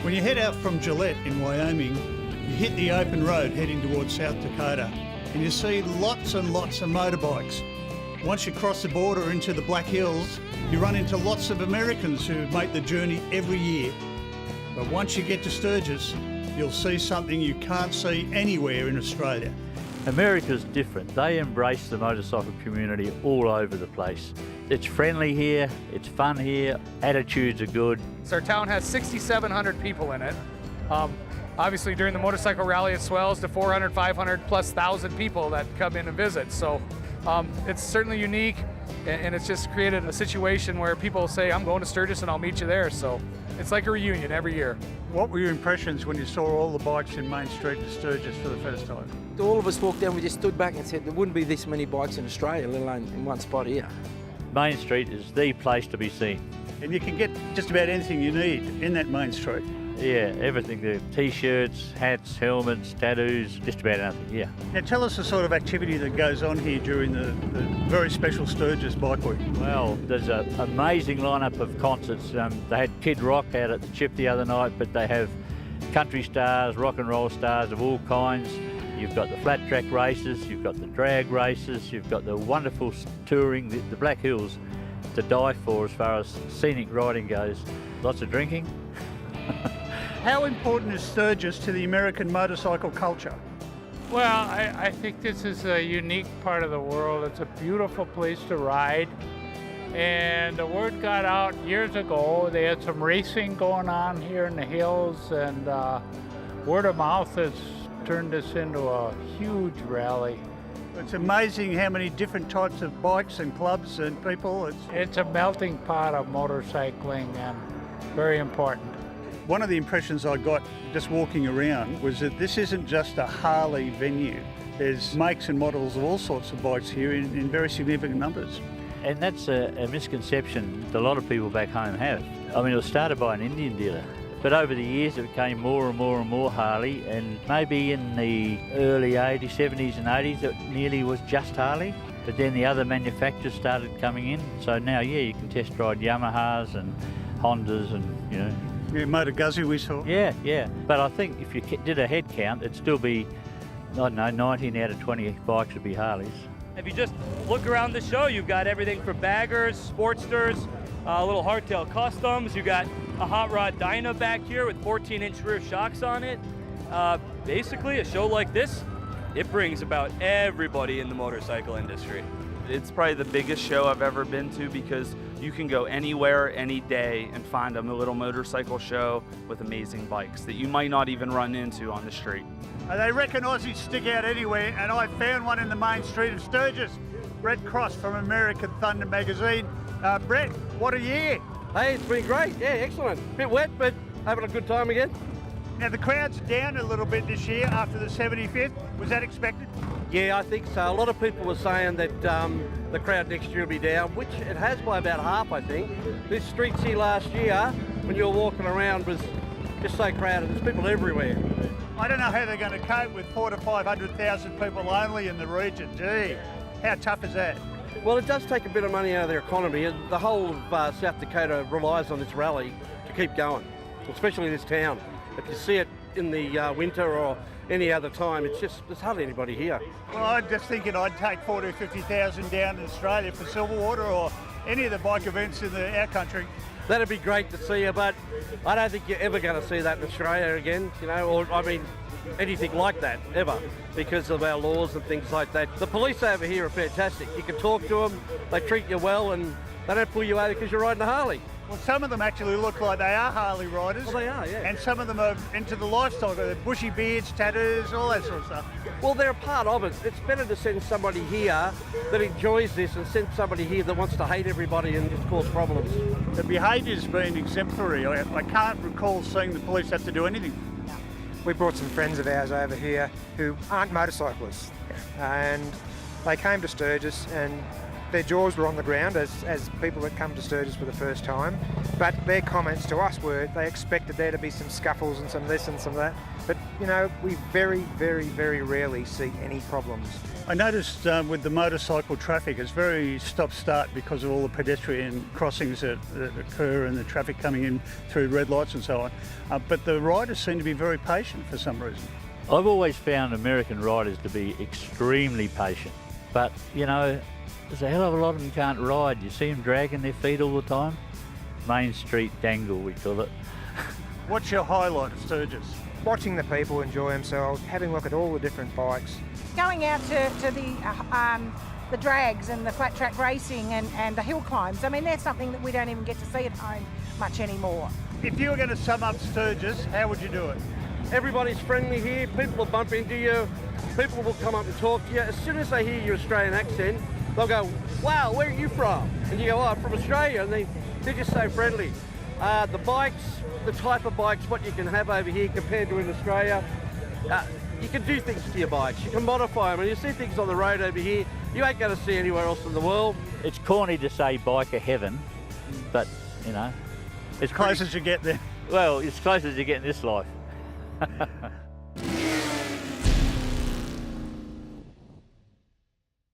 When you head out from Gillette in Wyoming, you hit the open road heading towards South Dakota and you see lots and lots of motorbikes. Once you cross the border into the Black Hills, you run into lots of Americans who make the journey every year. But once you get to Sturgis, you'll see something you can't see anywhere in Australia. America's different. They embrace the motorcycle community all over the place. It's friendly here, it's fun here, attitudes are good. So our town has 6,700 people in it. Obviously during the motorcycle rally it swells to 400, 500 plus thousand people that come in and visit. So it's certainly unique, and it's just created a situation where people say, I'm going to Sturgis and I'll meet you there. So it's like a reunion every year. What were your impressions when you saw all the bikes in Main Street in Sturgis for the first time? All of us walked down, we just stood back and said there wouldn't be this many bikes in Australia, let alone in one spot here. Main Street is the place to be seen. And you can get just about anything you need in that Main Street. Yeah, everything there. T-shirts, hats, helmets, tattoos, just about anything, yeah. Now tell us the sort of activity that goes on here during the very special Sturgis Bike Week. Well, there's an amazing lineup of concerts. They had Kid Rock out at the Chip the other night, but they have country stars, rock and roll stars of all kinds. You've got the flat track races, you've got the drag races, you've got the wonderful touring, the Black Hills to die for as far as scenic riding goes. Lots of drinking. How important is Sturgis to the American motorcycle culture? Well, I think this is a unique part of the world. It's a beautiful place to ride. And the word got out years ago. They had some racing going on here in the hills, and word of mouth has turned this into a huge rally. It's amazing how many different types of bikes and clubs and people. It's a melting pot of motorcycling and very important. One of the impressions I got just walking around was that this isn't just a Harley venue. There's makes and models of all sorts of bikes here in very significant numbers. And that's a misconception that a lot of people back home have. I mean, it was started by an Indian dealer, but over the years it became more and more and more Harley, and maybe in the early 80s, 70s and 80s it nearly was just Harley, but then the other manufacturers started coming in. So now, yeah, you can test ride Yamahas and Hondas and, you know. Yeah, Motor Guzzi we saw. Yeah. But I think if you did a head count, it'd still be, I don't know, 19 out of 20 bikes would be Harleys. If you just look around the show, you've got everything from baggers, sportsters, little hardtail customs. You got a hot rod dyno back here with 14-inch rear shocks on it. Basically, a show like this, it brings about everybody in the motorcycle industry. It's probably the biggest show I've ever been to because you can go anywhere, any day, and find a little motorcycle show with amazing bikes that you might not even run into on the street. They reckon Aussies stick out anywhere, and I found one in the Main Street of Sturgis. Brett Cross from American Thunder magazine. Brett, what a year. Hey, it's been great. Yeah, excellent. Bit wet, but having a good time again. Now the crowd's down a little bit this year after the 75th. Was that expected? Yeah, I think so. A lot of people were saying that the crowd next year will be down, which it has by about half, I think. This streets here last year, when you were walking around, was just so crowded. There's people everywhere. I don't know how they're going to cope with 400,000 to 500,000 people only in the region. Gee, how tough is that? Well, it does take a bit of money out of their economy, and the whole of South Dakota relies on this rally to keep going, especially this town. If you see it in the winter or any other time, there's hardly anybody here. Well, I'm just thinking I'd take 40,000 to 50,000 down in Australia for Silverwater or any of the bike events in our country. That'd be great to see you, but I don't think you're ever going to see that in Australia again, you know, or I mean, anything like that, ever, because of our laws and things like that. The police over here are fantastic. You can talk to them, they treat you well, and they don't pull you over because you're riding a Harley. Well, some of them actually look like they are Harley riders. Well, they are, yeah. And some of them are into the lifestyle, they're bushy beards, tattoos, all that sort of stuff. Well, they're a part of it. It's better to send somebody here that enjoys this and send somebody here that wants to hate everybody and just cause problems. The behaviour's been exemplary. I can't recall seeing the police have to do anything. We brought some friends of ours over here who aren't motorcyclists, and they came to Sturgis, and their jaws were on the ground as people that come to Sturgis for the first time, but their comments to us were they expected there to be some scuffles and some this and some that. But, you know, we very, very, very rarely see any problems. I noticed with the motorcycle traffic, it's very stop-start because of all the pedestrian crossings that occur and the traffic coming in through red lights and so on. But the riders seem to be very patient for some reason. I've always found American riders to be extremely patient, but you know, there's a hell of a lot of them can't ride. You see them dragging their feet all the time. Main Street dangle, we call it. What's your highlight of Sturgis? Watching the people enjoy themselves, having a look at all the different bikes. Going out to the drags and the flat track racing and the hill climbs. I mean, that's something that we don't even get to see at home much anymore. If you were going to sum up Sturgis, how would you do it? Everybody's friendly here. People will bump into you. People will come up and talk to you. As soon as they hear your Australian accent, they'll go, "Wow, where are you from?" And you go, "Oh, I'm from Australia." And they're just so friendly. The bikes, the type of bikes, what you can have over here compared to in Australia, you can do things to your bikes. You can modify them. And you see things on the road over here you ain't going to see anywhere else in the world. It's corny to say biker heaven, but, you know, As close as you get there. Well, as close as you get in this life.